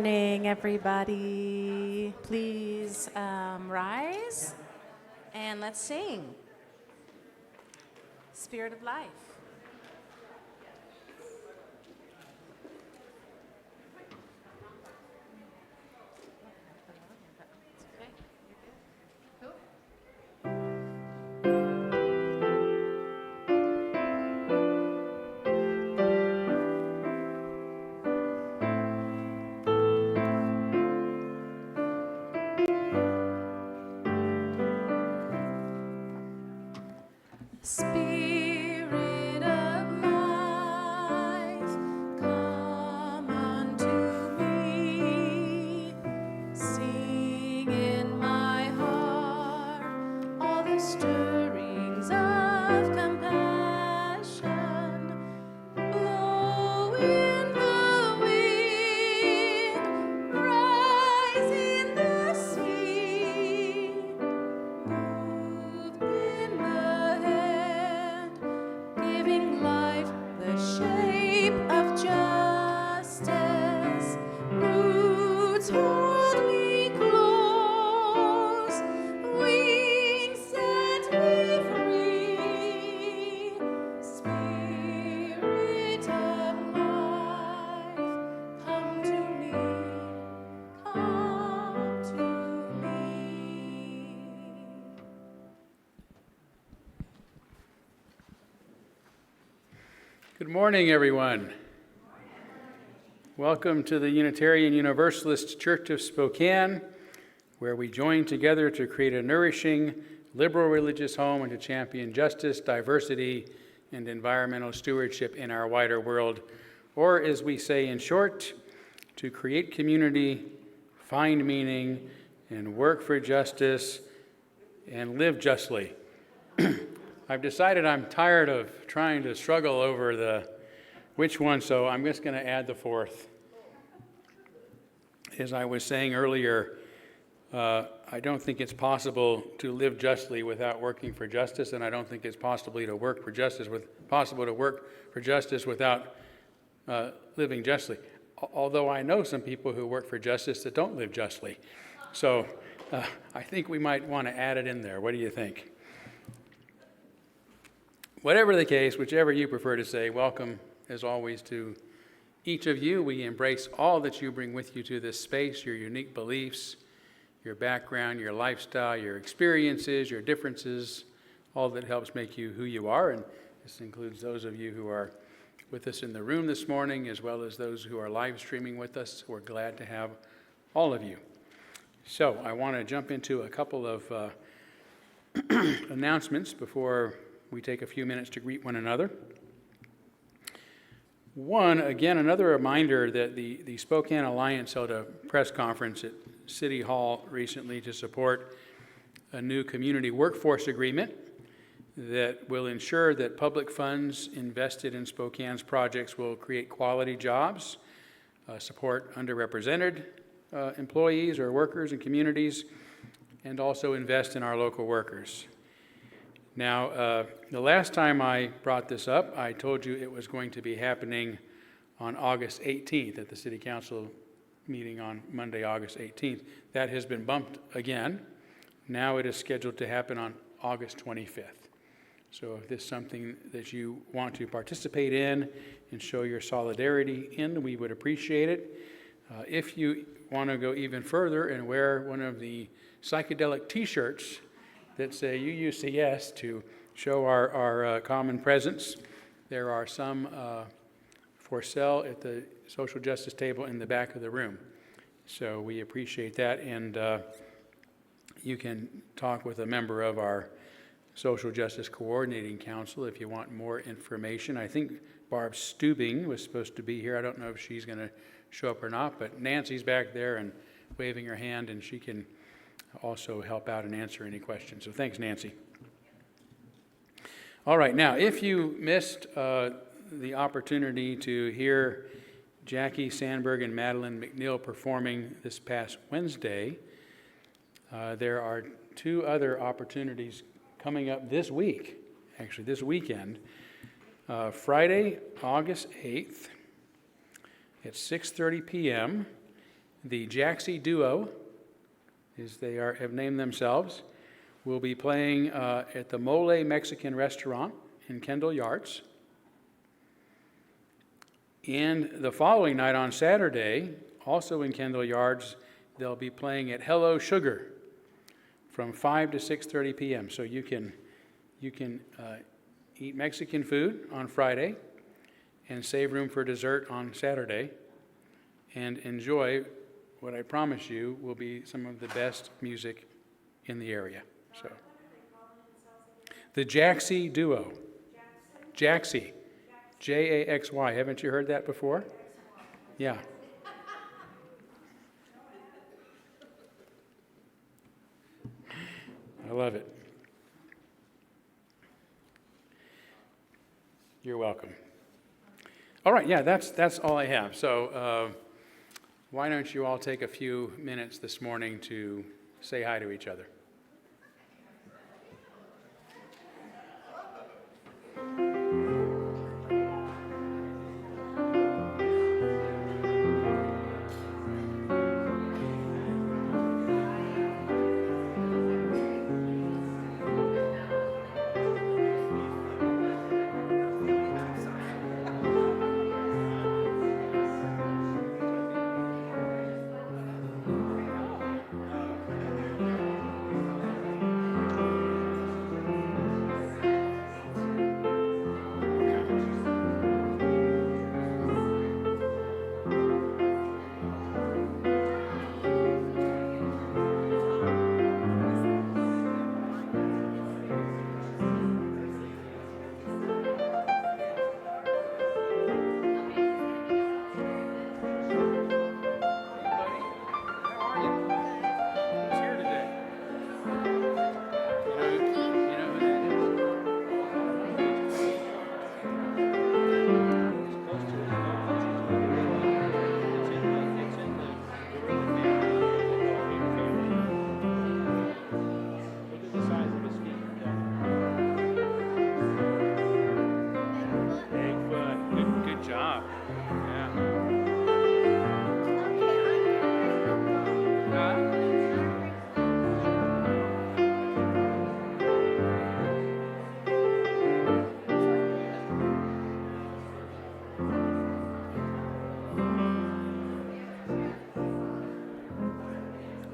Morning, everybody. Please rise and let's sing Spirit of Life. Spirit of life, come unto me. Sing in my heart all the stirrings of compassion. Blow in the wind, rise in the sea. Move in the hand, giving life the shape of justice. Roots hold me close, wings set me free. Spirit of life, come to me, come to me. Good morning, everyone. Welcome to the Unitarian Universalist Church of Spokane, where we join together to create a nourishing, liberal religious home and to champion justice, diversity, and environmental stewardship in our wider world, or as we say in short, to create community, find meaning, and work for justice, and live justly. I've decided I'm tired of trying to struggle over which one, so I'm just going to add the fourth. As I was saying earlier, I don't think it's possible to live justly without working for justice, and I don't think it's possible to work for justice without living justly. Although I know some people who work for justice that don't live justly. So I think we might want to add it in there. What do you think? Whatever the case, whichever you prefer to say, welcome as always to each of you. We embrace all that you bring with you to this space, your unique beliefs, your background, your lifestyle, your experiences, your differences, all that helps make you who you are. And this includes those of you who are with us in the room this morning, as well as those who are live streaming with us. We're glad to have all of you. So I want to jump into a couple of announcements before we take a few minutes to greet one another. One, again, another reminder that the Spokane Alliance held a press conference at City Hall recently to support a new community workforce agreement that will ensure that public funds invested in Spokane's projects will create quality jobs, support underrepresented employees or workers and communities, and also invest in our local workers. Now, the last time I brought this up, I told you it was going to be happening on August 18th at the City Council meeting on Monday, August 18th. That has been bumped again. Now it is scheduled to happen on August 25th. So if this is something that you want to participate in and show your solidarity in, we would appreciate it. If you want to go even further and wear one of the psychedelic t-shirts that say UUCS to show our common presence, there are some for sale at the social justice table in the back of the room. So we appreciate that, and you can talk with a member of our Social Justice Coordinating Council if you want more information. I think Barb Stubing was supposed to be here. I don't know if she's going to show up or not, but Nancy's back there and waving her hand, and she can also help out and answer any questions. So thanks, Nancy. All right, now, if you missed the opportunity to hear Jackie Sandberg and Madeline McNeil performing this past Wednesday, there are two other opportunities coming up this week, actually this weekend. Friday, August 8th at 6:30 p.m., The Jaxie Duo, as they have named themselves, will be playing at the Mole Mexican Restaurant in Kendall Yards. And the following night on Saturday, also in Kendall Yards, they'll be playing at Hello Sugar from 5 to 6:30 p.m. So you can eat Mexican food on Friday and save room for dessert on Saturday and enjoy what I promise you will be some of the best music in the area. So, the Jaxie Duo. Jaxie. Jaxy. Haven't you heard that before? Yeah. I love it. You're welcome. All right, yeah, that's all I have. So why don't you all take a few minutes this morning to say hi to each other?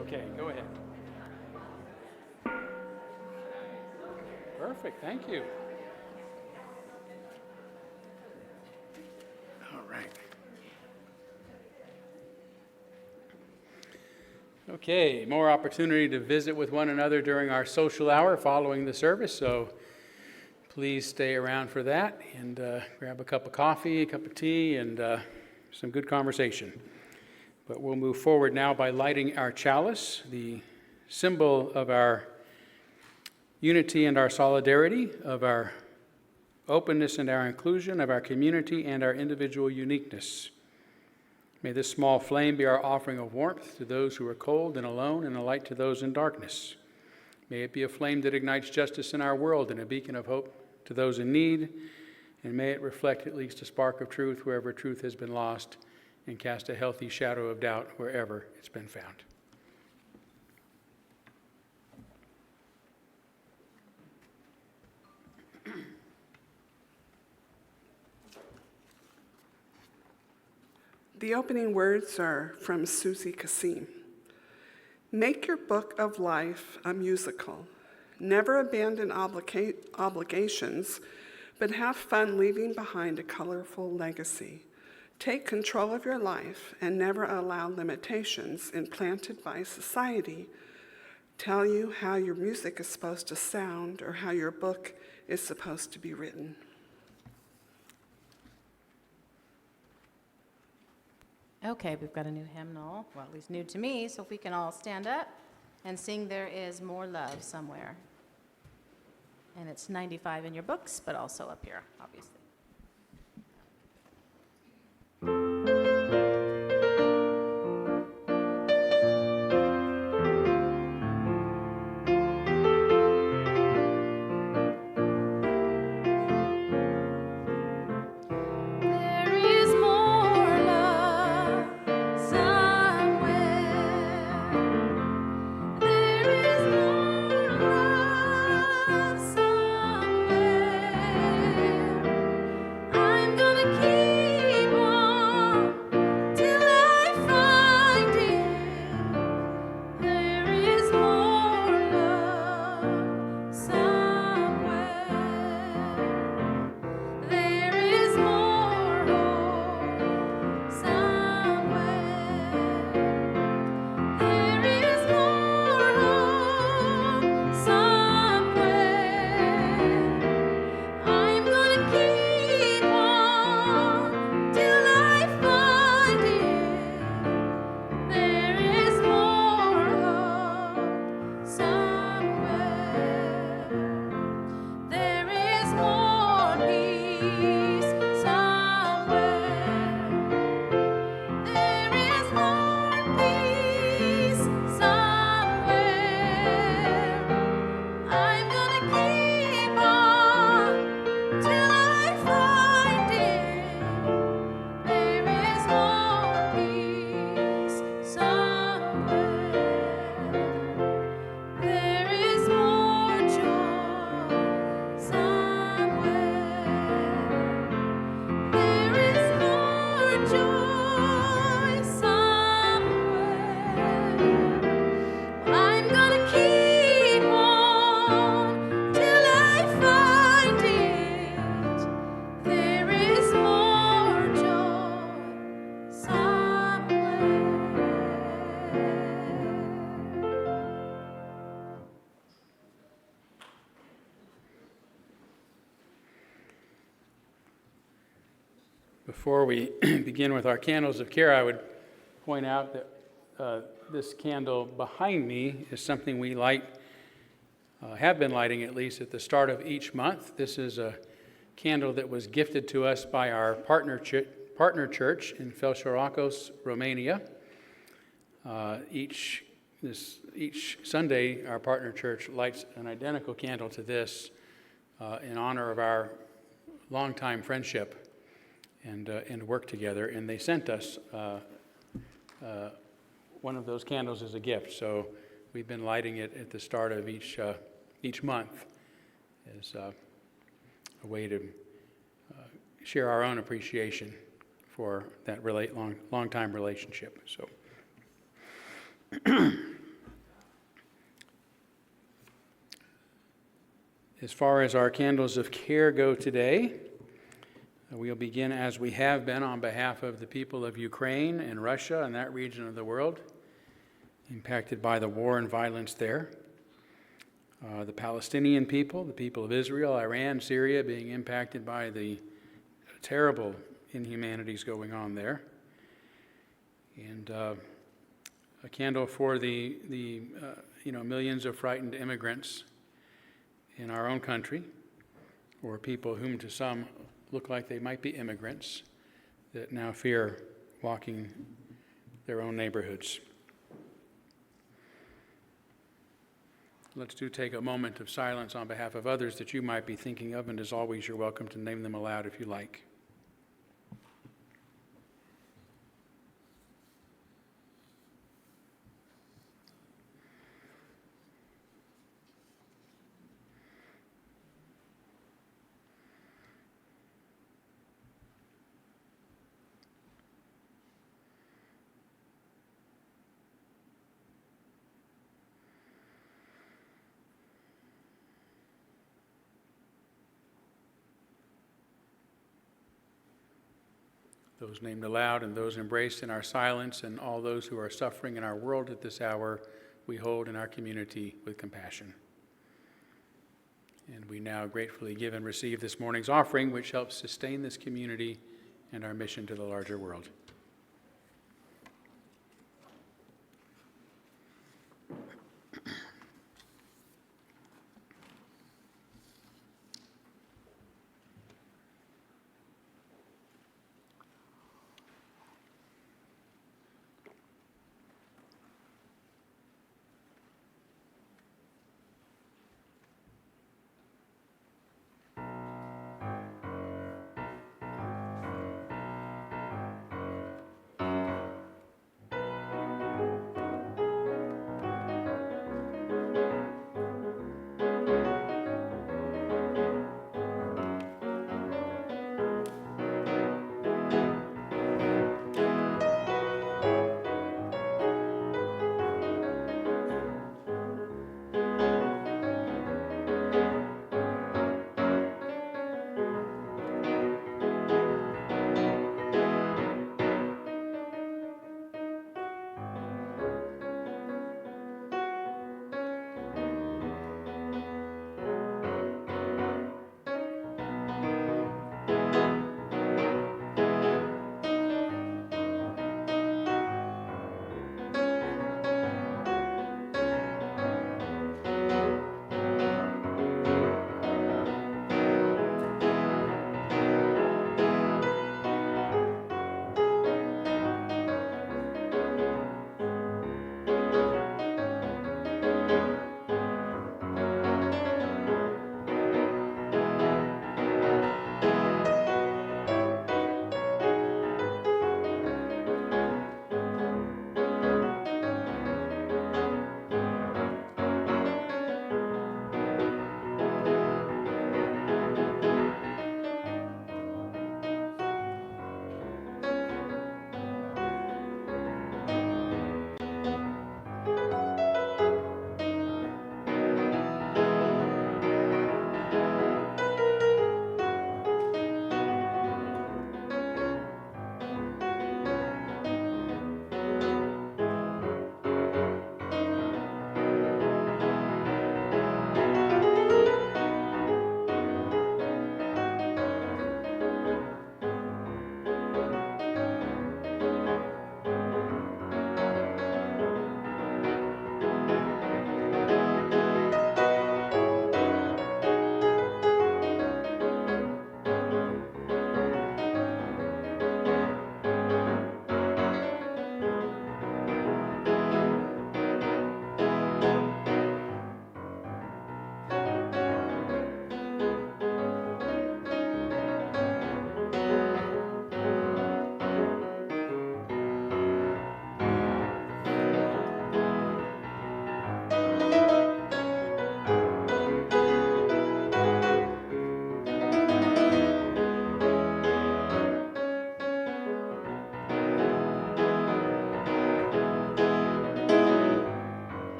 Okay, go ahead. Perfect, thank you. All right. Okay, more opportunity to visit with one another during our social hour following the service, so please stay around for that and grab a cup of coffee, a cup of tea, and some good conversation. But we'll move forward now by lighting our chalice, the symbol of our unity and our solidarity, of our openness and our inclusion, of our community and our individual uniqueness. May this small flame be our offering of warmth to those who are cold and alone, and a light to those in darkness. May it be a flame that ignites justice in our world and a beacon of hope to those in need, and may it reflect at least a spark of truth wherever truth has been lost, and cast a healthy shadow of doubt wherever it's been found. The opening words are from Susie Kasim. Make your book of life a musical. Never abandon obligations, but have fun leaving behind a colorful legacy. Take control of your life and never allow limitations implanted by society tell you how your music is supposed to sound or how your book is supposed to be written. Okay, we've got a new hymnal, well, at least new to me, so if we can all stand up and sing There Is More Love Somewhere. And it's 95 in your books, but also up here, obviously. There is more love somewhere. Before we begin with our candles of care, I would point out that this candle behind me is something we light, have been lighting at least at the start of each month. This is a candle that was gifted to us by our partner church in Felșoracos, Romania. Each Sunday, our partner church lights an identical candle to this in honor of our longtime friendship and work together. And they sent us one of those candles as a gift. So we've been lighting it at the start of each month as a way to share our own appreciation for that long-time relationship. So. As far as our candles of care go today, we'll begin as we have been on behalf of the people of Ukraine and Russia and that region of the world impacted by the war and violence there. The Palestinian people, the people of Israel, Iran, Syria being impacted by the terrible inhumanities going on there. And a candle for the millions of frightened immigrants in our own country, or people whom to some look like they might be immigrants that now fear walking their own neighborhoods. Let's take a moment of silence on behalf of others that you might be thinking of, and as always, you're welcome to name them aloud if you like. Those named aloud and those embraced in our silence, and all those who are suffering in our world at this hour, we hold in our community with compassion. And we now gratefully give and receive this morning's offering, which helps sustain this community and our mission to the larger world.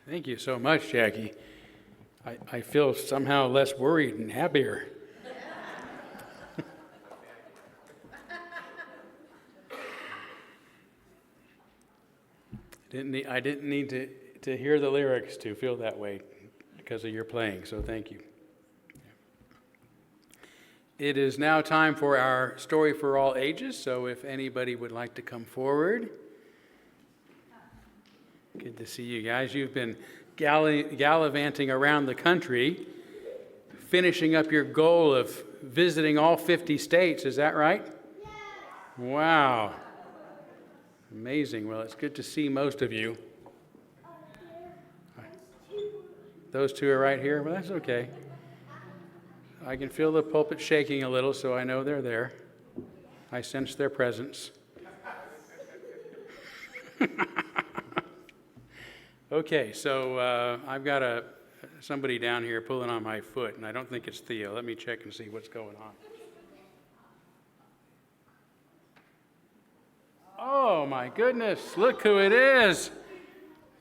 Thank you so much, Jackie. I feel somehow less worried and happier. I didn't need to hear the lyrics to feel that way because of your playing, so thank you. It is now time for our story for all ages, so if anybody would like to come forward. Good to see you guys. You've been gallivanting around the country, finishing up your goal of visiting all 50 states. Is that right? Yes. Wow. Amazing. Well, it's good to see most of you. Those two are right here? Well, that's okay. I can feel the pulpit shaking a little, so I know they're there. I sense their presence. Okay, so I've got somebody down here pulling on my foot, and I don't think it's Theo. Let me check and see what's going on. Oh my goodness, look who it is.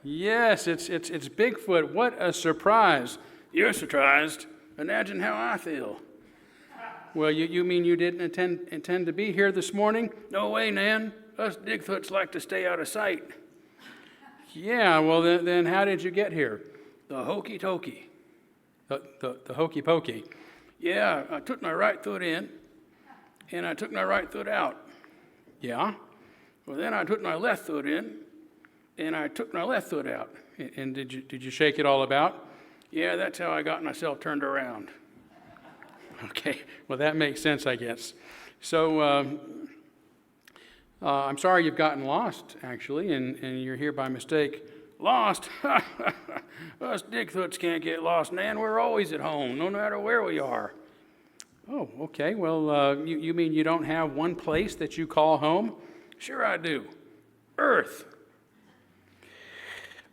Yes, it's Bigfoot. What a surprise. You're surprised. Imagine how I feel. Well, you mean you didn't intend to be here this morning? No way, Nan. Us Bigfoots like to stay out of sight. Yeah, well, then how did you get here? The hokey tokey. The hokey pokey. Yeah, I took my right foot in, and I took my right foot out. Yeah? Well, then I took my left foot in, and I took my left foot out. And did you shake it all about? Yeah, that's how I got myself turned around. Okay, well, that makes sense, I guess. So I'm sorry you've gotten lost, actually, and you're here by mistake. Lost? Us Bigfoots can't get lost, Nan. We're always at home, no matter where we are. Oh, okay. Well, you mean you don't have one place that you call home? Sure I do. Earth.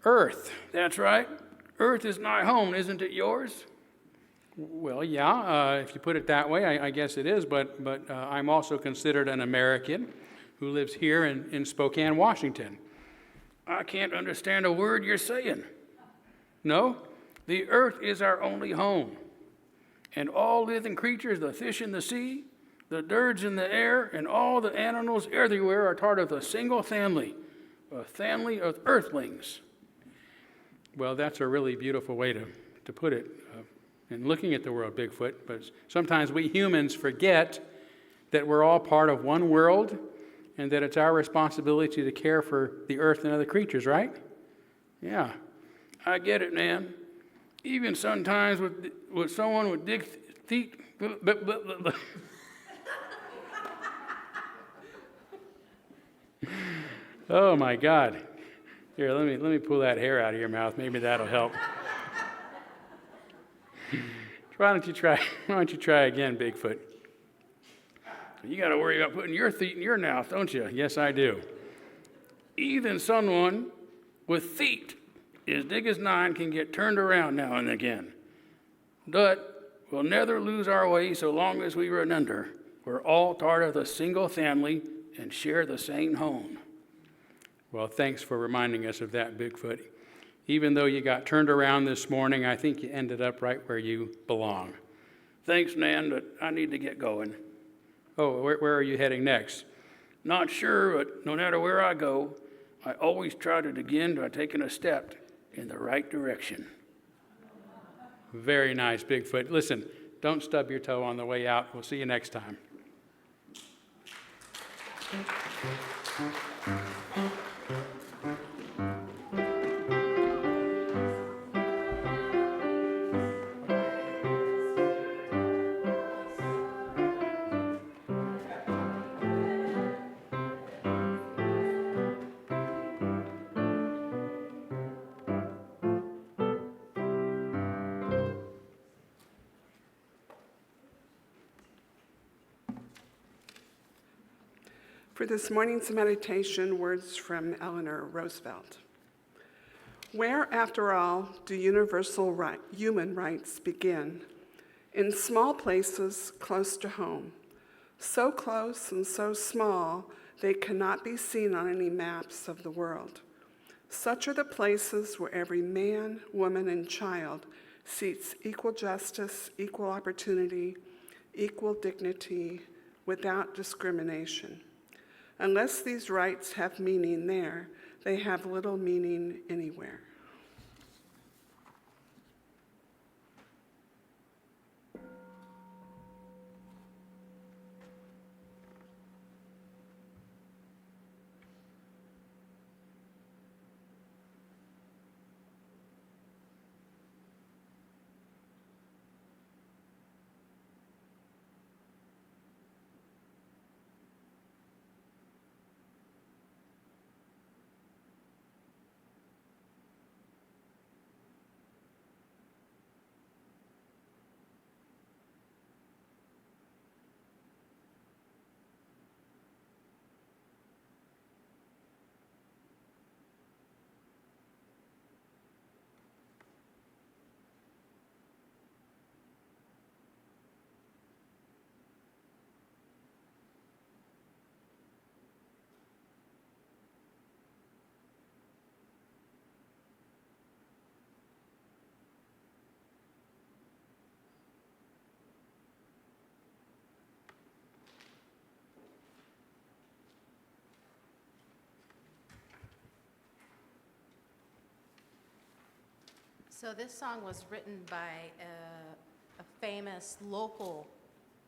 Earth, that's right. Earth is my home, isn't it yours? Well, yeah, if you put it that way, I guess it is, but I'm also considered an American who lives here in Spokane, Washington. I can't understand a word you're saying. No, the earth is our only home. And all living creatures, the fish in the sea, the birds in the air, and all the animals everywhere are part of a single family, a family of earthlings. Well, that's a really beautiful way to put it in looking at the world, Bigfoot. But sometimes we humans forget that we're all part of one world and that it's our responsibility to care for the earth and other creatures, right? Yeah, I get it, man. Even sometimes with someone with big feet. Oh my God. Here, let me pull that hair out of your mouth. Maybe that'll help. Why don't you try again, Bigfoot? You got to worry about putting your feet in your mouth, don't you? Yes, I do. Even someone with feet as big as 9 can get turned around now and again. But we'll never lose our way so long as we remember we're all part of the single family and share the same home. Well, thanks for reminding us of that, Bigfoot. Even though you got turned around this morning, I think you ended up right where you belong. Thanks, Nan, but I need to get going. Oh, where are you heading next? Not sure, but no matter where I go, I always try to begin by taking a step in the right direction. Very nice, Bigfoot. Listen, don't stub your toe on the way out. We'll see you next time. For this morning's meditation, words from Eleanor Roosevelt. Where, after all, do universal human rights begin? In small places close to home, so close and so small they cannot be seen on any maps of the world. Such are the places where every man, woman, and child seeks equal justice, equal opportunity, equal dignity, without discrimination. Unless these rights have meaning there, they have little meaning anywhere. So this song was written by a famous local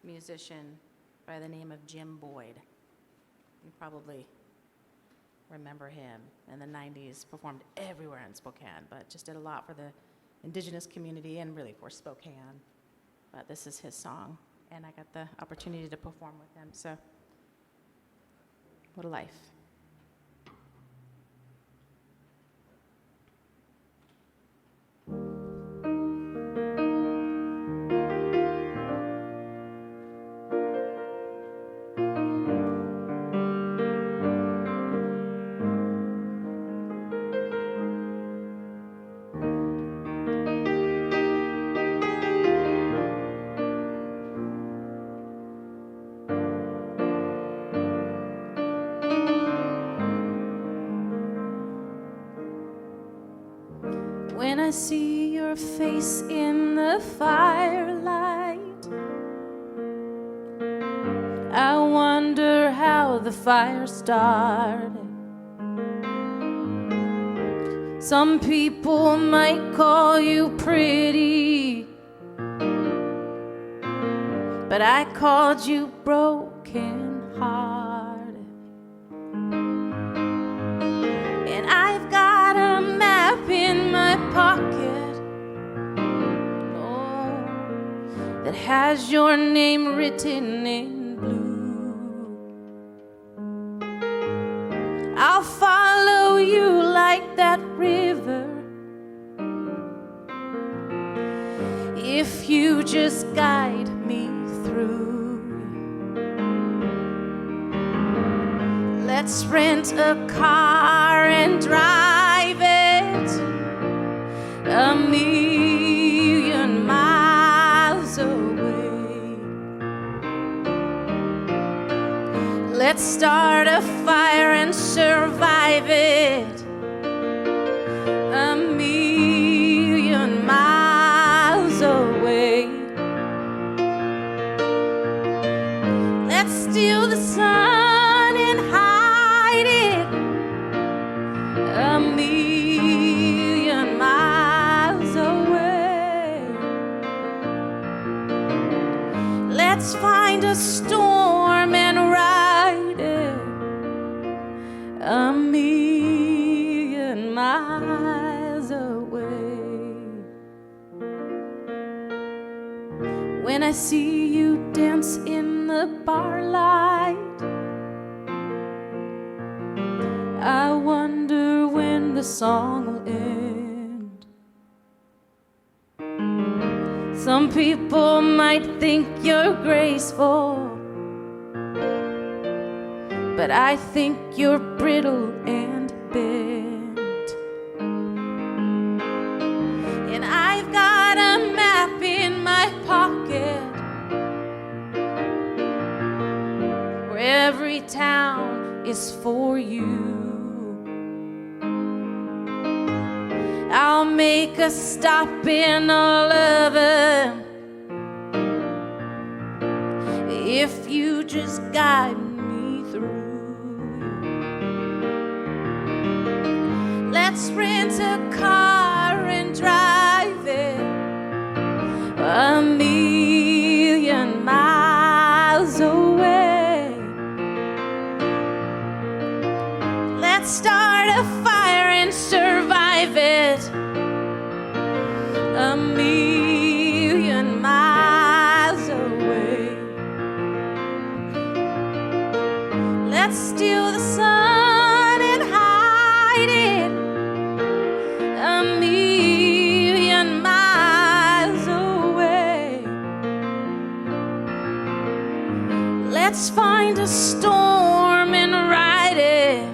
musician by the name of Jim Boyd. You probably remember him in the 90s, performed everywhere in Spokane, but just did a lot for the indigenous community and really for Spokane. But this is his song, and I got the opportunity to perform with him, so what a life. When I see your face in the firelight, I wonder how the fire started. Some people might call you pretty, but I called you broken-hearted. And I've got a map in my pocket, oh, that has your name written in blue. I'll follow you like that river if you just guide me through. Let's rent a car and drive it 1,000,000 miles away. Let's start a fire and survive it 1,000,000 miles away. Let's steal the sun and hide it 1,000,000 miles away. Let's find a storm and ride it 1,000,000 miles away. When I see you dance in the bar light, I wonder when the song will end. Some people might think you're graceful, but I think you're brittle and bent. And I've got a map in my pocket where every town is for you. I'll make a stop in all of them if you just guide me through. Let's rent a car and drive it 1,000,000 miles away. Let's start a fire and survive it 1,000,000 miles away. Let's steal the sun and hide it 1,000,000 miles away. Let's find a storm and ride it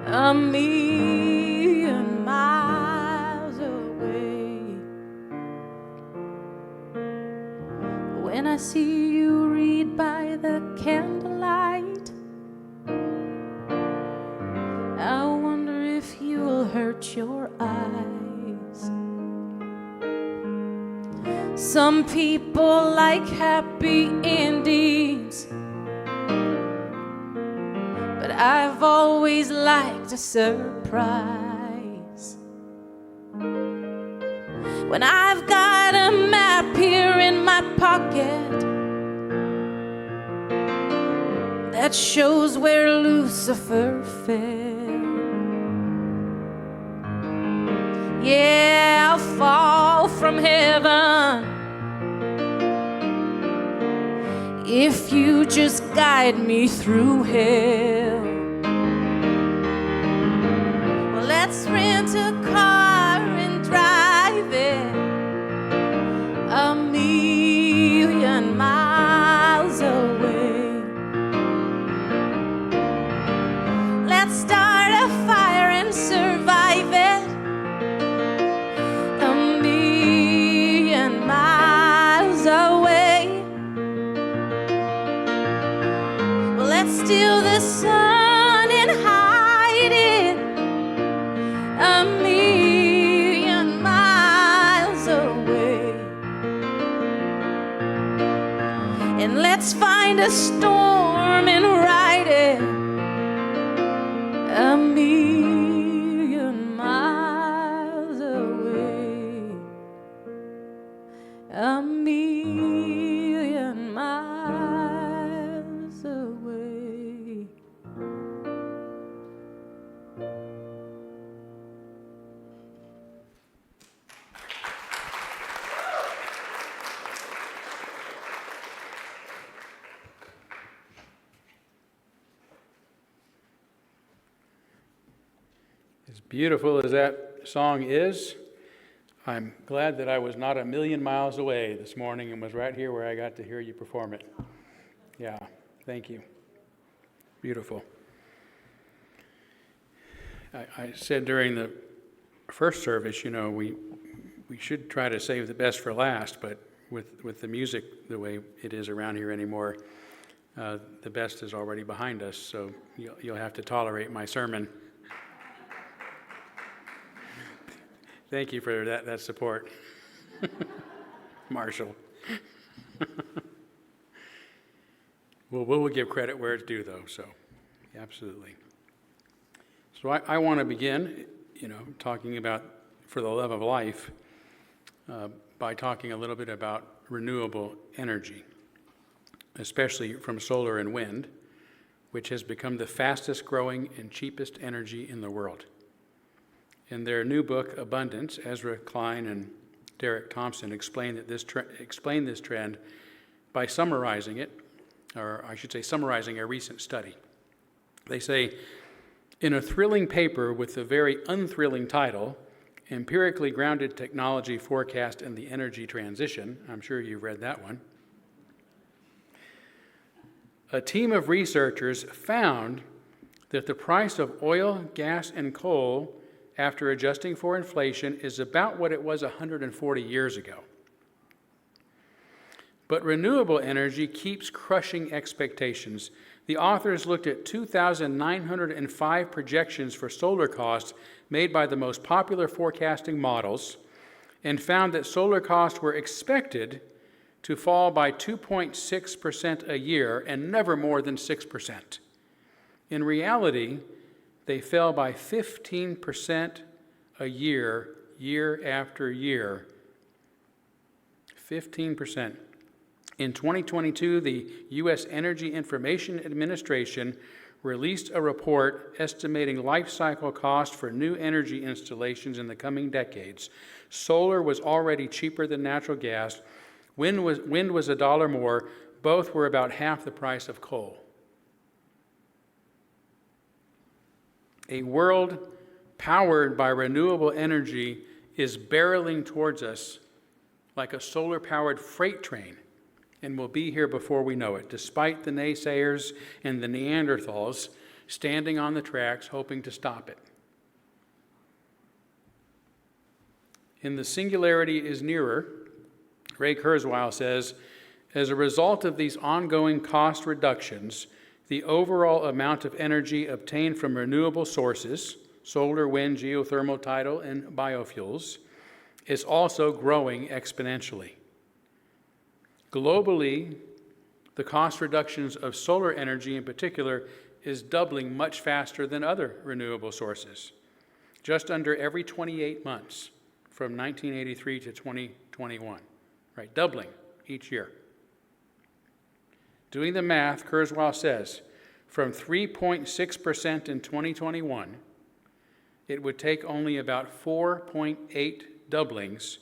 1,000,000 miles away. When I see you read by the candlelight, I wonder if you'll hurt your eyes. Some people like happy endings, but I've always liked a surprise. When I've got a map here in my pocket that shows where Lucifer fell, yeah, I'll fall from heaven if you just guide me through hell. Well, let's rent a car and drive it 1,000,000 miles away. Let's start a fire and survive it 1,000,000 miles away. Let's steal the sun and hide it 1,000,000 miles away. And let's find a storm and ride it 1,000,000 miles away. 1,000,000 miles away. As beautiful as that song is, I'm glad that I was not 1,000,000 miles away this morning and was right here where I got to hear you perform it. Yeah, thank you. Beautiful. I said during the first service, you know, we should try to save the best for last, but with the music the way it is around here anymore, the best is already behind us, so you'll have to tolerate my sermon. Thank you for that support, Marshall. Well, we'll give credit where it's due, though, so absolutely. So I want to begin, talking about For the Love of Life by talking a little bit about renewable energy, especially from solar and wind, which has become the fastest growing and cheapest energy in the world. In their new book, Abundance, Ezra Klein and Derek Thompson explain this trend by summarizing it, or I should say summarizing a recent study. They say, in a thrilling paper with the very unthrilling title, Empirically Grounded Technology Forecast and the Energy Transition, I'm sure you've read that one, a team of researchers found that the price of oil, gas, and coal after adjusting for inflation is about what it was 140 years ago. But renewable energy keeps crushing expectations. The authors looked at 2,905 projections for solar costs made by the most popular forecasting models and found that solar costs were expected to fall by 2.6% a year and never more than 6%. In reality, they fell by 15% a year, year after year. 15%. In 2022, the U.S. Energy Information Administration released a report estimating life cycle cost for new energy installations in the coming decades. Solar was already cheaper than natural gas. Wind was $1 more. Both were about half the price of coal. A world powered by renewable energy is barreling towards us like a solar-powered freight train, and will be here before we know it, despite the naysayers and the Neanderthals standing on the tracks hoping to stop it. In The Singularity is Nearer, Ray Kurzweil says, as a result of these ongoing cost reductions, the overall amount of energy obtained from renewable sources, solar, wind, geothermal, tidal, and biofuels, is also growing exponentially. Globally, the cost reductions of solar energy in particular is doubling much faster than other renewable sources, just under every 28 months from 1983 to 2021, right? Doubling each year. Doing the math, Kurzweil says, from 3.6% in 2021, it would take only about 4.8 doublings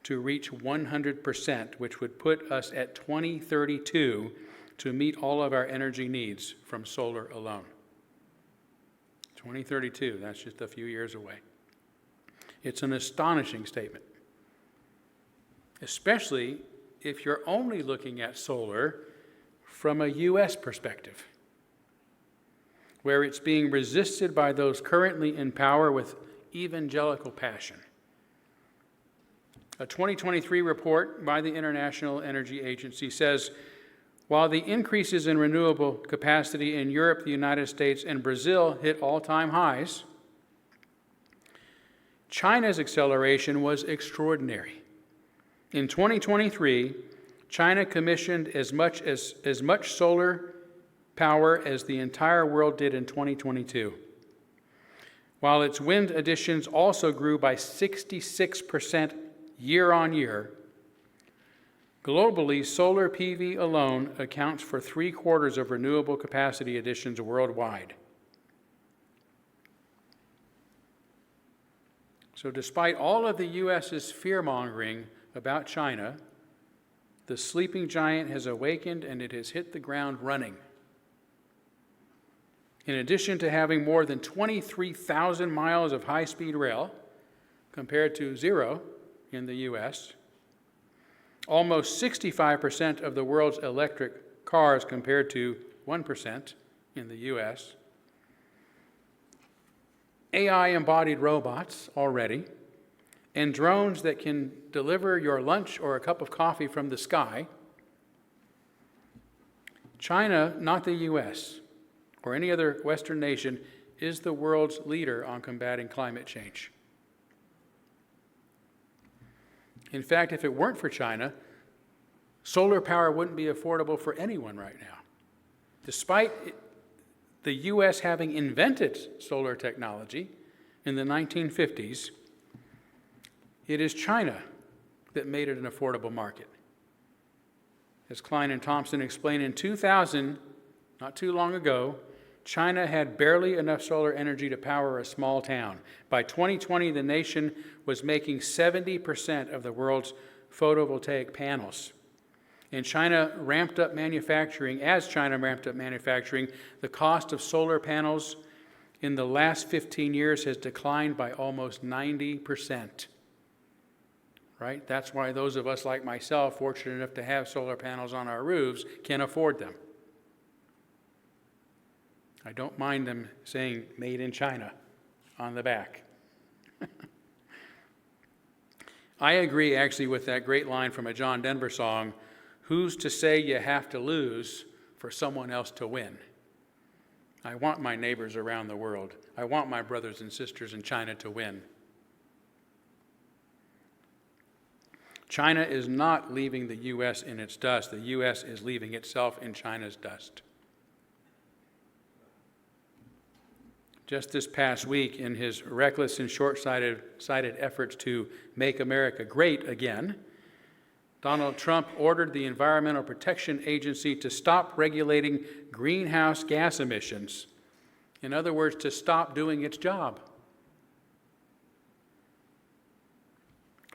to reach 100%, which would put us at 2032 to meet all of our energy needs from solar alone. 2032, that's just a few years away. It's an astonishing statement, especially if you're only looking at solar from a U.S. perspective, where it's being resisted by those currently in power with evangelical passion. A 2023 report by the International Energy Agency says, while the increases in renewable capacity in Europe, the United States, and Brazil hit all-time highs, China's acceleration was extraordinary. In 2023, China commissioned as much solar power as the entire world did in 2022, while its wind additions also grew by 66% year on year. Globally, solar PV alone accounts for 3/4 of renewable capacity additions worldwide. So despite all of the U.S.'s fear-mongering about China, the sleeping giant has awakened and it has hit the ground running. In addition to having more than 23,000 miles of high-speed rail, compared to 0 in the U.S., almost 65% of the world's electric cars compared to 1% in the U.S., AI-embodied robots already, and drones that can deliver your lunch or a cup of coffee from the sky. China, not the U.S., or any other Western nation, is the world's leader on combating climate change. In fact, if it weren't for China, solar power wouldn't be affordable for anyone right now. Despite the U.S. having invented solar technology in the 1950s, it is China that made it an affordable market. As Klein and Thompson explained, in 2000, not too long ago, China had barely enough solar energy to power a small town. By 2020, the nation was making 70% of the world's photovoltaic panels. And China ramped up manufacturing. As China ramped up manufacturing, the cost of solar panels in the last 15 years has declined by almost 90%. Right? That's why those of us like myself, fortunate enough to have solar panels on our roofs, can afford them. I don't mind them saying made in China on the back. I agree actually with that great line from a John Denver song, who's to say you have to lose for someone else to win? I want my neighbors around the world. I want my brothers and sisters in China to win. China is not leaving the U.S. in its dust. The U.S. is leaving itself in China's dust. Just this past week, in his reckless and short-sighted efforts to make America great again, Donald Trump ordered the Environmental Protection Agency to stop regulating greenhouse gas emissions. In other words, to stop doing its job.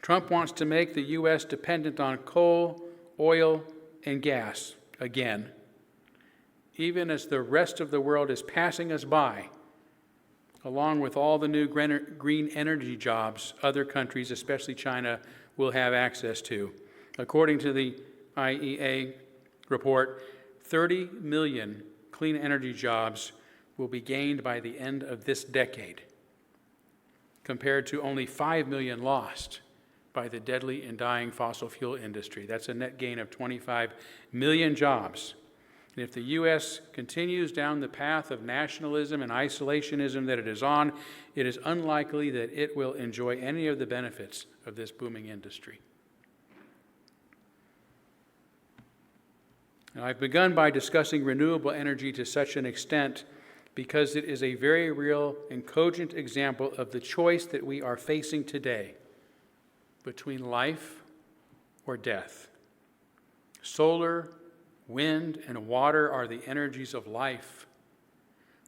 Trump wants to make the U.S. dependent on coal, oil, and gas again, even as the rest of the world is passing us by, along with all the new green energy jobs other countries, especially China, will have access to. According to the IEA report, 30 million clean energy jobs will be gained by the end of this decade, compared to only 5 million lost by the deadly and dying fossil fuel industry. That's a net gain of 25 million jobs. And if the U.S. continues down the path of nationalism and isolationism that it is on, it is unlikely that it will enjoy any of the benefits of this booming industry. Now, I've begun by discussing renewable energy to such an extent because it is a very real and cogent example of the choice that we are facing today between life or death. Solar, wind, and water are the energies of life,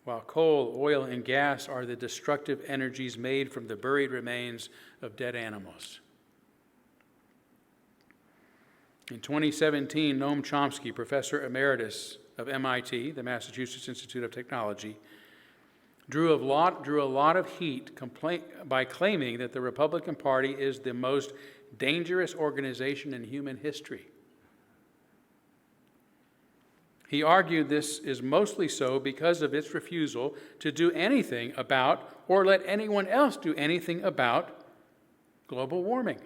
while coal, oil, and gas are the destructive energies made from the buried remains of dead animals. In 2017, Noam Chomsky, professor emeritus of MIT, the Massachusetts Institute of Technology, drew a lot of heat by claiming that the Republican Party is the most dangerous organization in human history. He argued this is mostly so because of its refusal to do anything about or let anyone else do anything about global warming,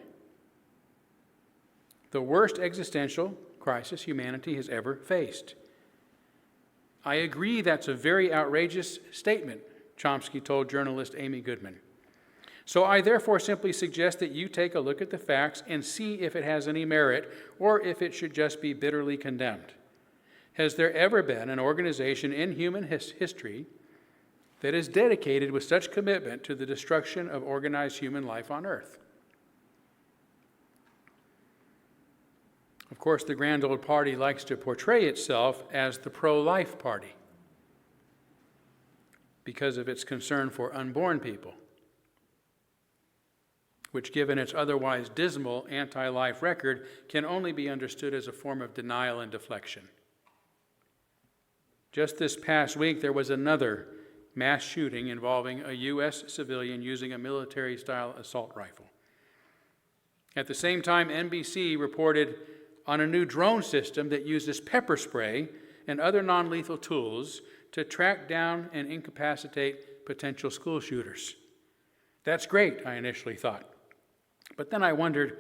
the worst existential crisis humanity has ever faced. I agree that's a very outrageous statement, Chomsky told journalist Amy Goodman. So I therefore simply suggest that you take a look at the facts and see if it has any merit or if it should just be bitterly condemned. Has there ever been an organization in human history that is dedicated with such commitment to the destruction of organized human life on Earth? Of course, the grand old party likes to portray itself as the pro-life party because of its concern for unborn people, which, given its otherwise dismal anti-life record, can only be understood as a form of denial and deflection. Just this past week, there was another mass shooting involving a U.S. civilian using a military-style assault rifle. At the same time, NBC reported on a new drone system that uses pepper spray and other non-lethal tools to track down and incapacitate potential school shooters. That's great, I initially thought. But then I wondered,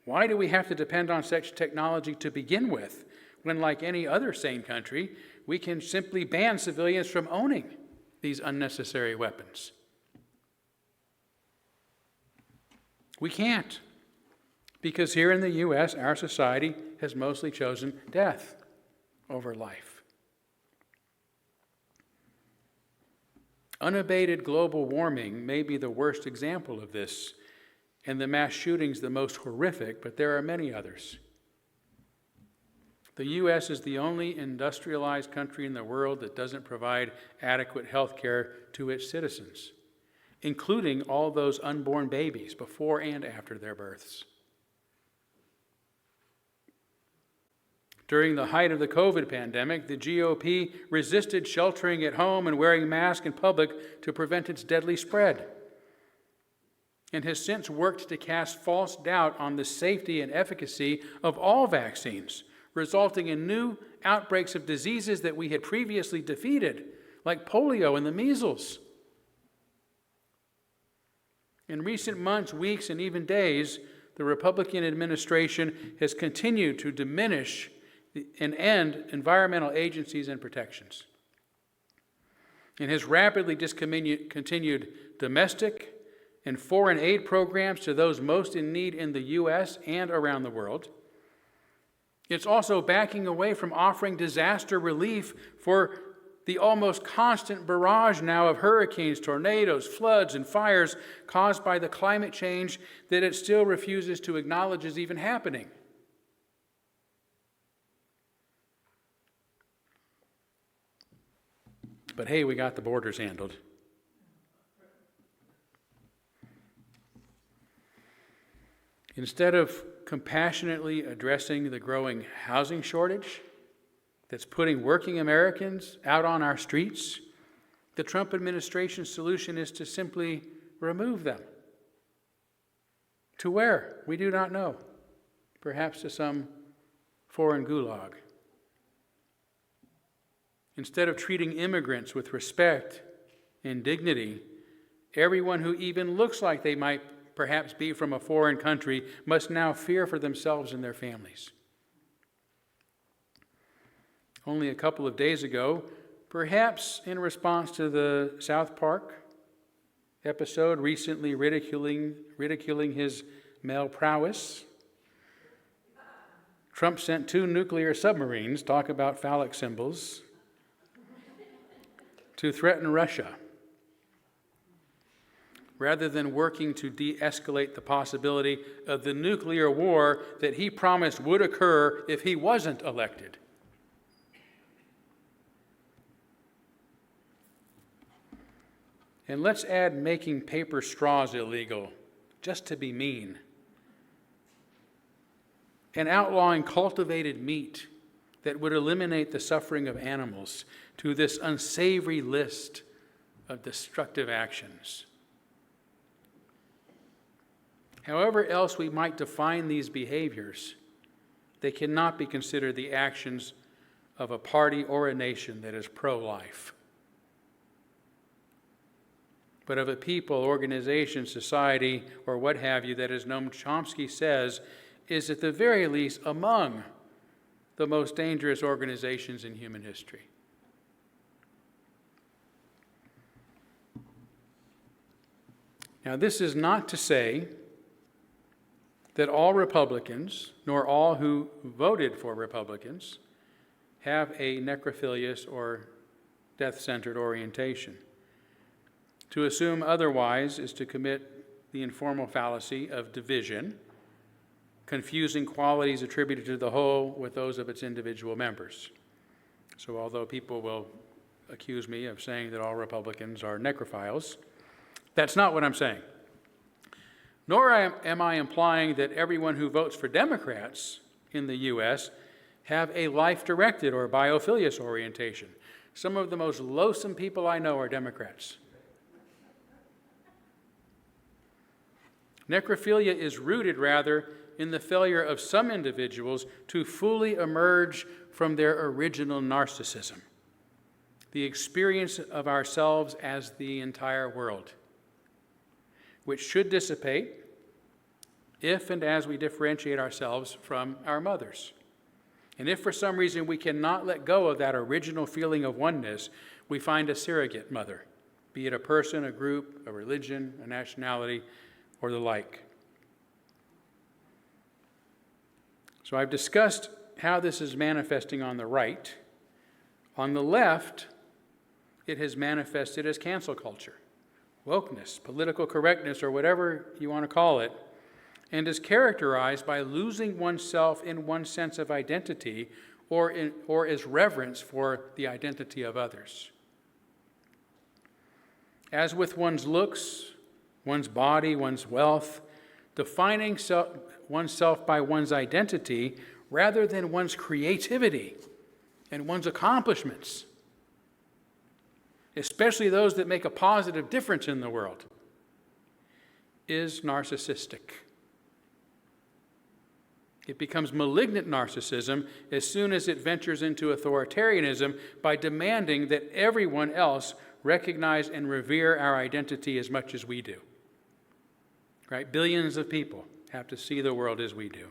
why do we have to depend on such technology to begin with, when, like any other sane country, we can simply ban civilians from owning these unnecessary weapons? We can't. Because here in the U.S., our society has mostly chosen death over life. Unabated global warming may be the worst example of this, and the mass shootings the most horrific, but there are many others. The U.S. is the only industrialized country in the world that doesn't provide adequate health care to its citizens, including all those unborn babies before and after their births. During the height of the COVID pandemic, the GOP resisted sheltering at home and wearing masks in public to prevent its deadly spread, and has since worked to cast false doubt on the safety and efficacy of all vaccines, resulting in new outbreaks of diseases that we had previously defeated, like polio and the measles. In recent months, weeks, and even days, the Republican administration has continued to diminish and end environmental agencies and protections. and his rapidly discontinued domestic and foreign aid programs to those most in need in the U.S. and around the world. It's also backing away from offering disaster relief for the almost constant barrage now of hurricanes, tornadoes, floods, and fires caused by the climate change that it still refuses to acknowledge is even happening. But hey, we got the borders handled. Instead of compassionately addressing the growing housing shortage that's putting working Americans out on our streets, the Trump administration's solution is to simply remove them. To where? We do not know. Perhaps to some foreign gulag. Instead of treating immigrants with respect and dignity, everyone who even looks like they might perhaps be from a foreign country must now fear for themselves and their families. Only a couple of days ago, perhaps in response to the South Park episode recently ridiculing his male prowess, Trump sent 2 nuclear submarines, talk about phallic symbols, to threaten Russia, rather than working to de-escalate the possibility of the nuclear war that he promised would occur if he wasn't elected. And let's add making paper straws illegal, just to be mean, and outlawing cultivated meat that would eliminate the suffering of animals to this unsavory list of destructive actions. However else we might define these behaviors, they cannot be considered the actions of a party or a nation that is pro-life, but of a people, organization, society, or what have you that, as Noam Chomsky says, is at the very least among the most dangerous organizations in human history. Now, this is not to say that all Republicans, nor all who voted for Republicans, have a necrophilous or death-centered orientation. To assume otherwise is to commit the informal fallacy of division, confusing qualities attributed to the whole with those of its individual members. So although people will accuse me of saying that all Republicans are necrophiles, that's not what I'm saying. Nor am I implying that everyone who votes for Democrats in the U.S. have a life-directed or biophilous orientation. Some of the most loathsome people I know are Democrats. Necrophilia is rooted, rather, in the failure of some individuals to fully emerge from their original narcissism, the experience of ourselves as the entire world, which should dissipate if and as we differentiate ourselves from our mothers. And if for some reason we cannot let go of that original feeling of oneness, we find a surrogate mother, be it a person, a group, a religion, a nationality, or the like. So I've discussed how this is manifesting on the right. On the left, it has manifested as cancel culture, wokeness, political correctness, or whatever you want to call it, and is characterized by losing oneself in one's sense of identity or as reverence for the identity of others. As with one's looks, one's body, one's wealth, defining oneself by one's identity rather than one's creativity and one's accomplishments, especially those that make a positive difference in the world, is narcissistic. It becomes malignant narcissism as soon as it ventures into authoritarianism by demanding that everyone else recognize and revere our identity as much as we do. Right? Billions of people have to see the world as we do,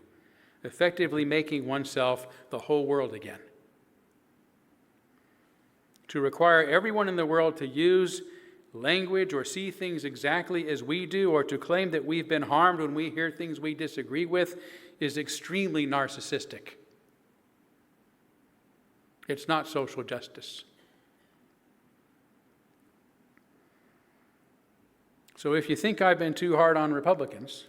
effectively making oneself the whole world again. to require everyone in the world to use language or see things exactly as we do, or to claim that we've been harmed when we hear things we disagree with, is extremely narcissistic. It's not social justice. So if you think I've been too hard on Republicans,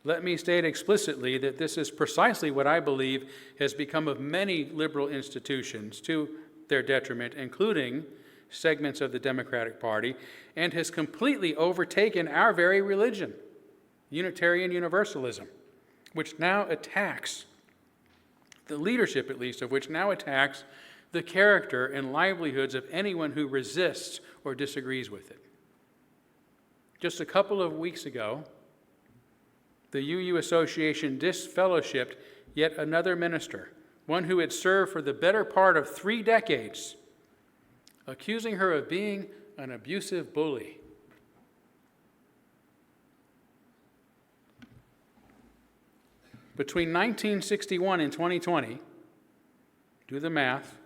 let me state explicitly that this is precisely what I believe has become of many liberal institutions to their detriment, including segments of the Democratic Party, and has completely overtaken our very religion, Unitarian Universalism, which now attacks, the leadership at least of which now attacks the character and livelihoods of anyone who resists or disagrees with it. Just a couple of weeks ago, the UU Association disfellowshipped yet another minister, one who had served for the better part of 3 decades, accusing her of being an abusive bully. Between 1961 and 2020, do the math,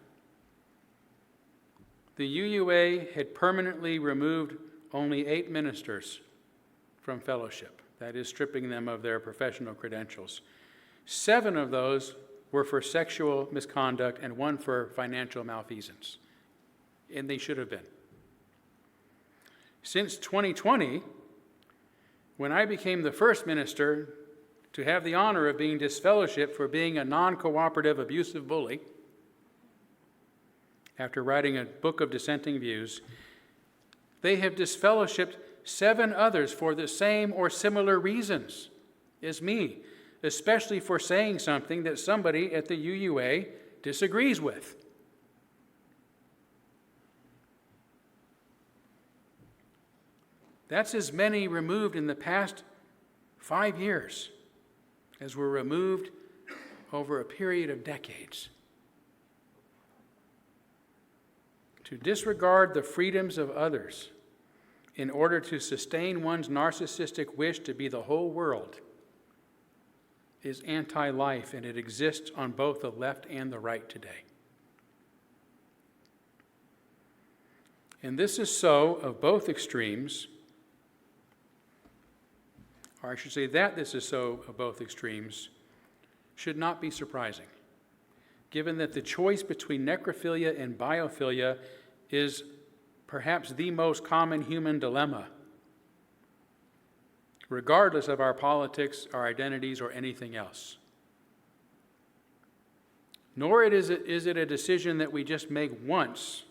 the UUA had permanently removed only 8 ministers from fellowship, that is, stripping them of their professional credentials. 7 of those were for sexual misconduct and 1 for financial malfeasance, and they should have been. Since 2020, when I became the first minister to have the honor of being disfellowshipped for being a non-cooperative, abusive bully, after writing a book of dissenting views, they have disfellowshipped 7 others for the same or similar reasons as me, especially for saying something that somebody at the UUA disagrees with. That's as many removed in the past 5 years as were removed over a period of decades. To disregard the freedoms of others in order to sustain one's narcissistic wish to be the whole world is anti-life, and it exists on both the left and the right today. And this is so of both extremes, or I should say that this is so of both extremes, should not be surprising, given that the choice between necrophilia and biophilia is perhaps the most common human dilemma, regardless of our politics, our identities, or anything else. Nor is it a decision that we just make once,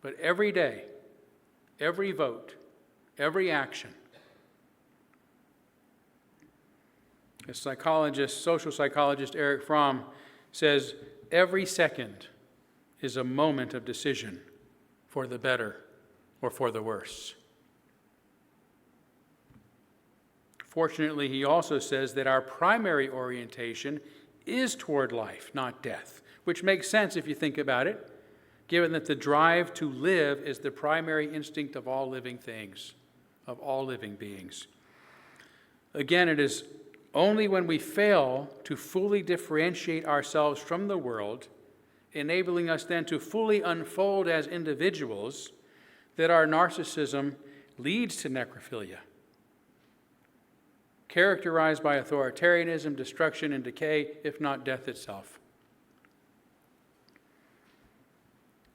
but every day, every vote, every action. A social psychologist Eric Fromm says, every second is a moment of decision for the better or for the worse. Fortunately, he also says that our primary orientation is toward life, not death, which makes sense if you think about it, given that the drive to live is the primary instinct of all living things, of all living beings. Again, it is only when we fail to fully differentiate ourselves from the world, enabling us then to fully unfold as individuals, that our narcissism leads to necrophilia, characterized by authoritarianism, destruction, and decay, if not death itself.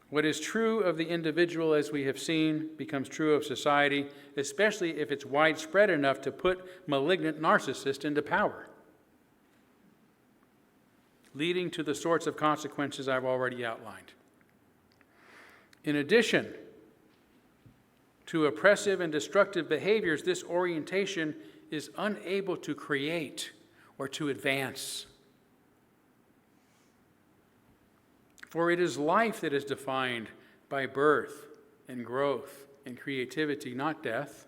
What is true of the individual, as we have seen, becomes true of society, especially if it's widespread enough to put malignant narcissists into power, leading to the sorts of consequences I've already outlined. In addition to oppressive and destructive behaviors, this orientation is unable to create or to advance. For it is life that is defined by birth and growth and creativity, not death.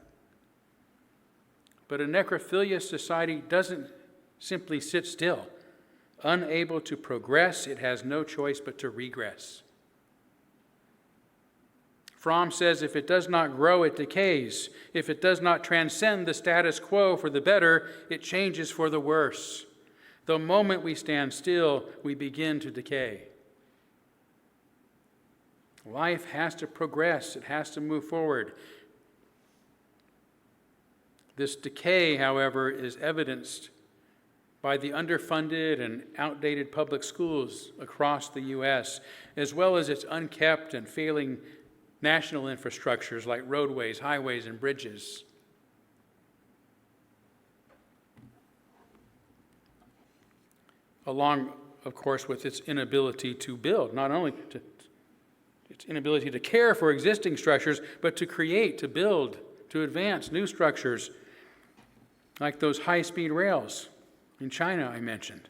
But a necrophilious society doesn't simply sit still. Unable to progress, it has no choice but to regress. Fromm says if it does not grow, it decays. If it does not transcend the status quo for the better, it changes for the worse. The moment we stand still, we begin to decay. Life has to progress. It has to move forward. This decay, however, is evidenced by the underfunded and outdated public schools across the U.S., as well as its unkept and failing national infrastructures like roadways, highways, and bridges. Along, of course, with its inability to build, not only its inability to care for existing structures, but to create, to build, to advance new structures, like those high-speed rails in China I mentioned.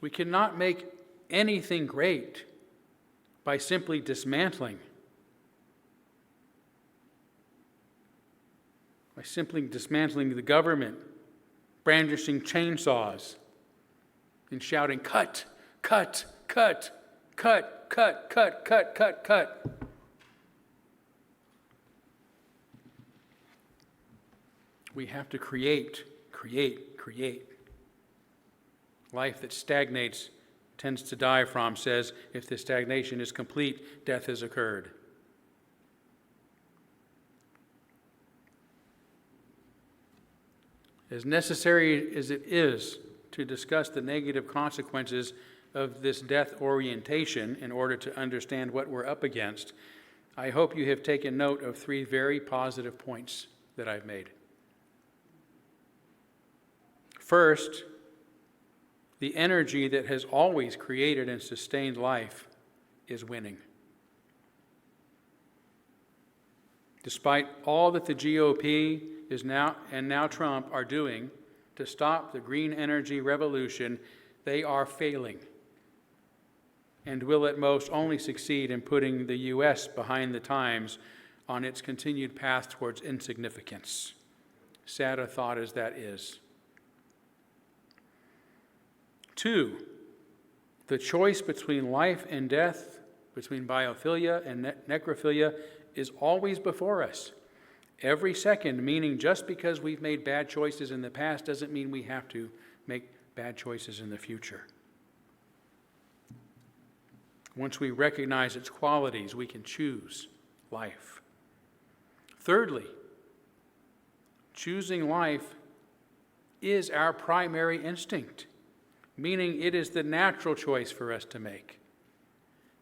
We cannot make anything great by simply dismantling. By simply dismantling the government, brandishing chainsaws, and shouting, cut, cut, cut, cut, cut, cut, cut, cut, cut. We have to create. Life that stagnates tends to die, Fromm says. If the stagnation is complete, death has occurred. As necessary as it is to discuss the negative consequences of this death orientation in order to understand what we're up against, I hope you have taken note of 3 very positive points that I've made. First, the energy that has always created and sustained life is winning. Despite all that the GOP is now Trump are doing to stop the green energy revolution, they are failing and will at most only succeed in putting the U.S. behind the times on its continued path towards insignificance. Sad a thought as that is. 2, the choice between life and death, between biophilia and necrophilia, is always before us. Every second, meaning just because we've made bad choices in the past doesn't mean we have to make bad choices in the future. Once we recognize its qualities, we can choose life. Thirdly, choosing life is our primary instinct, meaning it is the natural choice for us to make.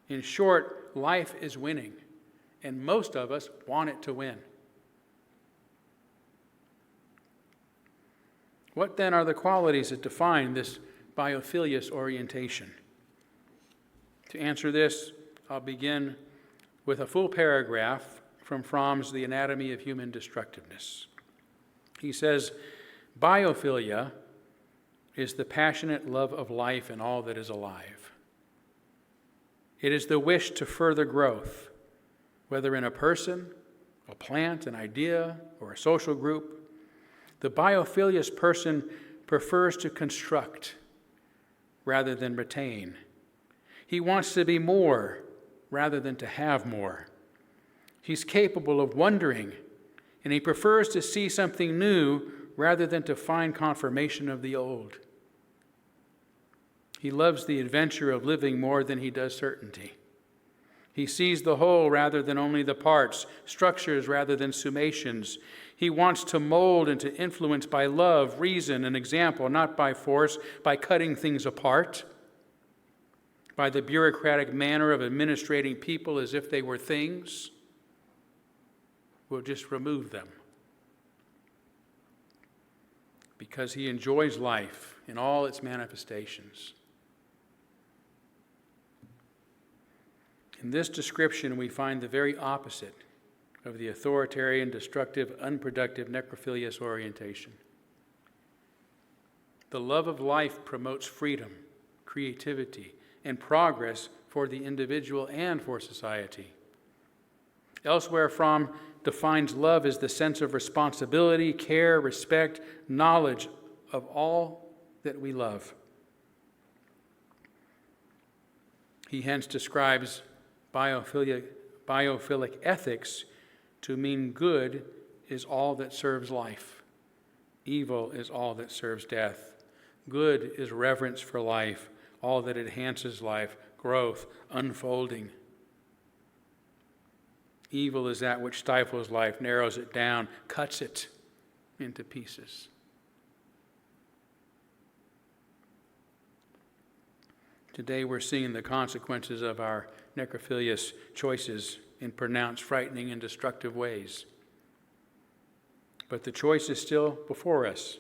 In short, life is winning, and most of us want it to win. What then are the qualities that define this biophilous orientation? To answer this, I'll begin with a full paragraph from Fromm's The Anatomy of Human Destructiveness. He says, biophilia is the passionate love of life and all that is alive. It is the wish to further growth, whether in a person, a plant, an idea, or a social group. The biophilous person prefers to construct rather than retain. He wants to be more rather than to have more. He's capable of wondering, and he prefers to see something new rather than to find confirmation of the old. He loves the adventure of living more than he does certainty. He sees the whole rather than only the parts, structures rather than summations. He wants to mold and to influence by love, reason, and example, not by force, by cutting things apart, by the bureaucratic manner of administrating people as if they were things. We'll just remove them. Because he enjoys life in all its manifestations. In this description, we find the very opposite of the authoritarian, destructive, unproductive, necrophilous orientation. The love of life promotes freedom, creativity, and progress for the individual and for society. Elsewhere, Fromm defines love as the sense of responsibility, care, respect, knowledge of all that we love. He hence describes biophilic ethics to mean good is all that serves life. Evil is all that serves death. Good is reverence for life, all that enhances life, growth, unfolding, Evil is that which stifles life, narrows it down, cuts it into pieces. Today we're seeing the consequences of our necrophilous choices in pronounced, frightening, and destructive ways. But the choice is still before us,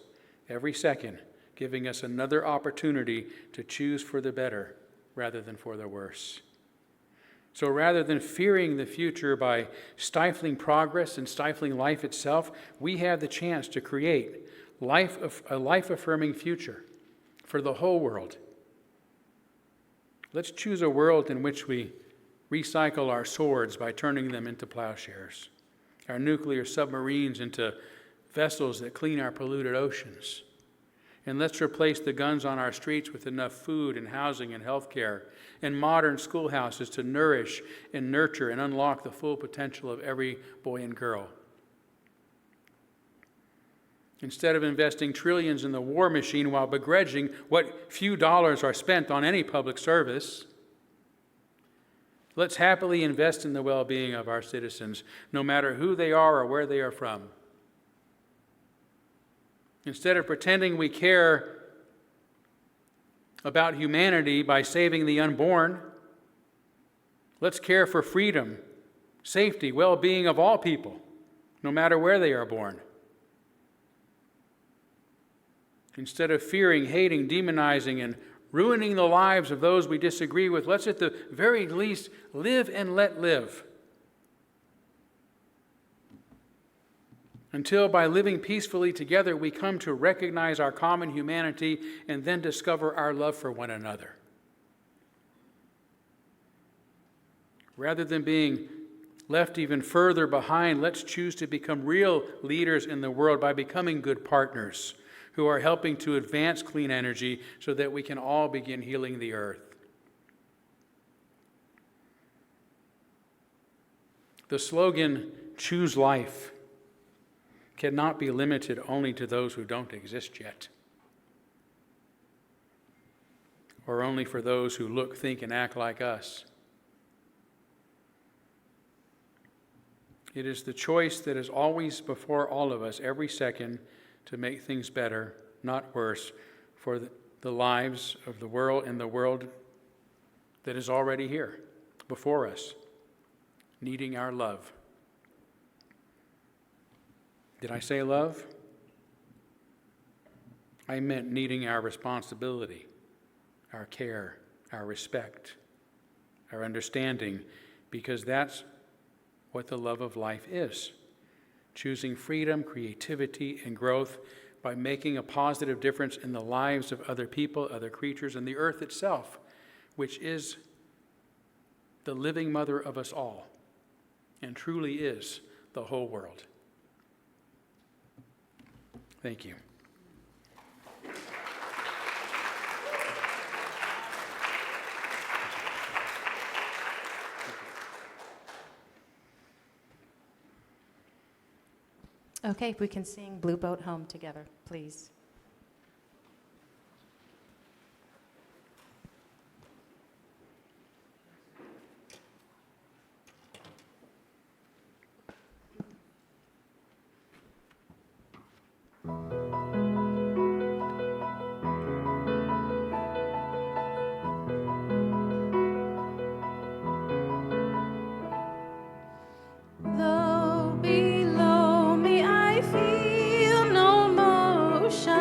every second, giving us another opportunity to choose for the better rather than for the worse. So rather than fearing the future by stifling progress and stifling life itself, we have the chance to create a life-affirming future for the whole world. Let's choose a world in which we recycle our swords by turning them into plowshares, our nuclear submarines into vessels that clean our polluted oceans. And let's replace the guns on our streets with enough food and housing and health care and modern schoolhouses to nourish and nurture and unlock the full potential of every boy and girl. Instead of investing trillions in the war machine while begrudging what few dollars are spent on any public service, let's happily invest in the well-being of our citizens, no matter who they are or where they are from. Instead of pretending we care about humanity by saving the unborn, let's care for freedom, safety, well-being of all people, no matter where they are born. Instead of fearing, hating, demonizing, and ruining the lives of those we disagree with, let's at the very least live and let live. Until by living peacefully together, we come to recognize our common humanity and then discover our love for one another. Rather than being left even further behind, let's choose to become real leaders in the world by becoming good partners who are helping to advance clean energy so that we can all begin healing the earth. The slogan, "Choose Life," cannot be limited only to those who don't exist yet, or only for those who look, think, and act like us. It is the choice that is always before all of us every second to make things better, not worse, for the lives of the world and the world that is already here before us, needing our love. Did I say love? I meant needing our responsibility, our care, our respect, our understanding, because that's what the love of life is. Choosing freedom, creativity, and growth by making a positive difference in the lives of other people, other creatures, and the earth itself, which is the living mother of us all and truly is the whole world. Thank you. Okay, if we can sing Blue Boat Home together, please. Though below me I feel no motion,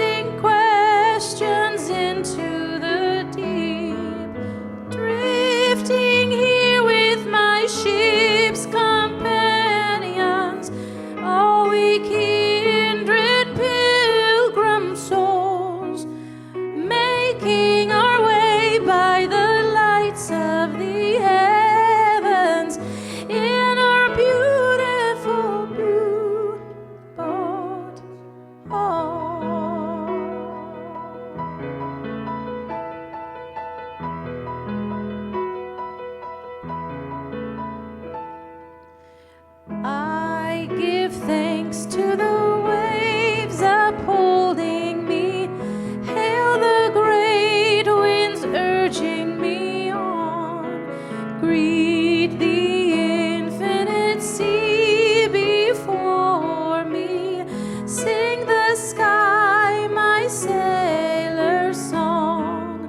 sink questions into the deep, drifting here with my ship's companions, all we kindred pilgrim souls, making our way by the lights of the heavens in our beautiful blue boat. I give thanks to the waves upholding me, hail the great winds urging me on, greet the infinite sea before me, sing the sky my sailor song.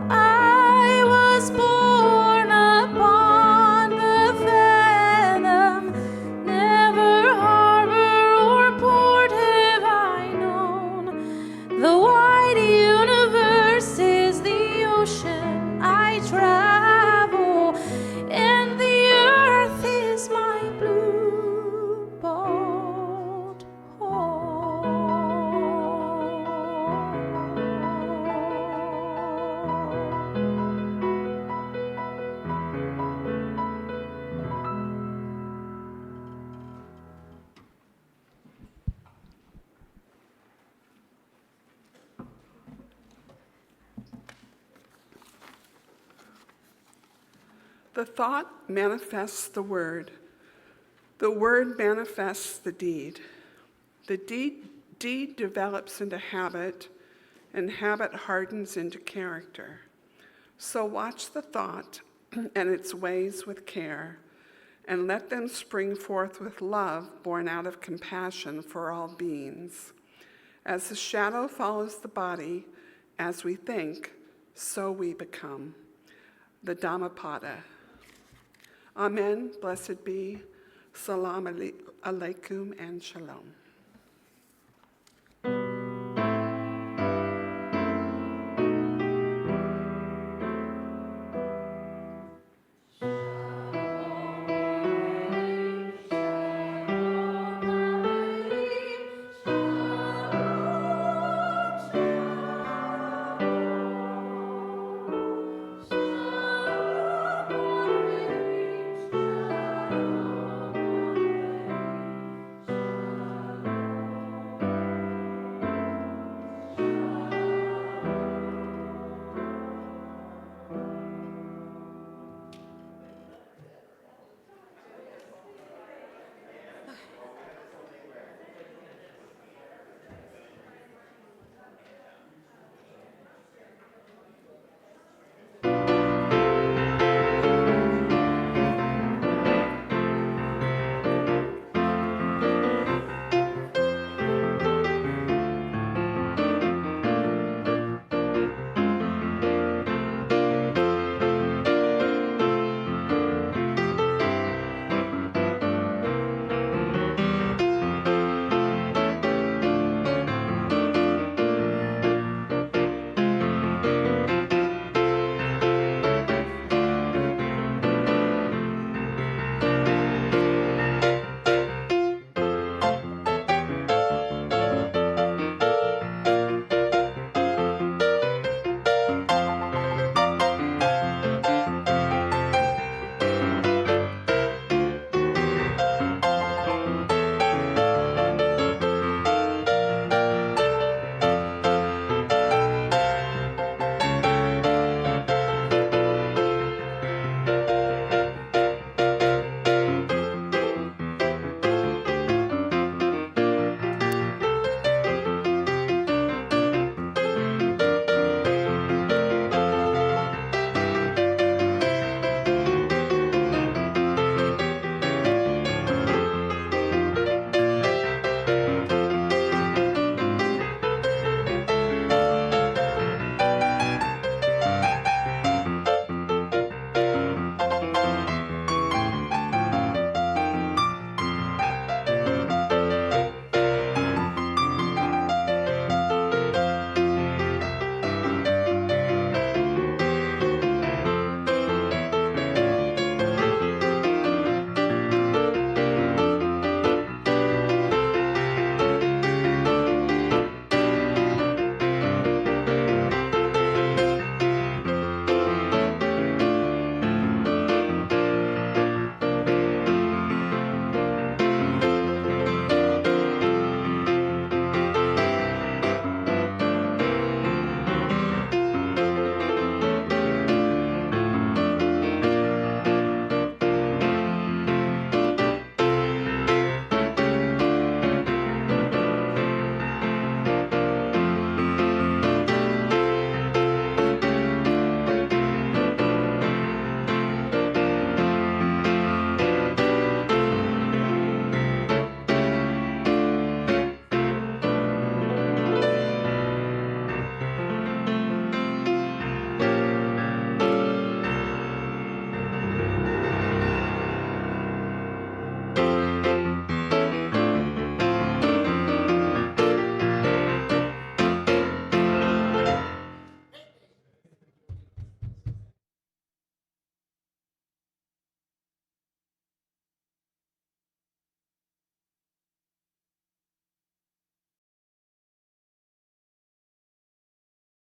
I was born upon the fathom, never harbor or port have I known. The wide universe is the ocean I travel, and the earth is my blue boat home. The thought manifests the word manifests the deed. The deed develops into habit, and habit hardens into character. So watch the thought and its ways with care, and let them spring forth with love born out of compassion for all beings. As the shadow follows the body, as we think, so we become. The Dhammapada. Amen, blessed be, salam alaikum, and shalom.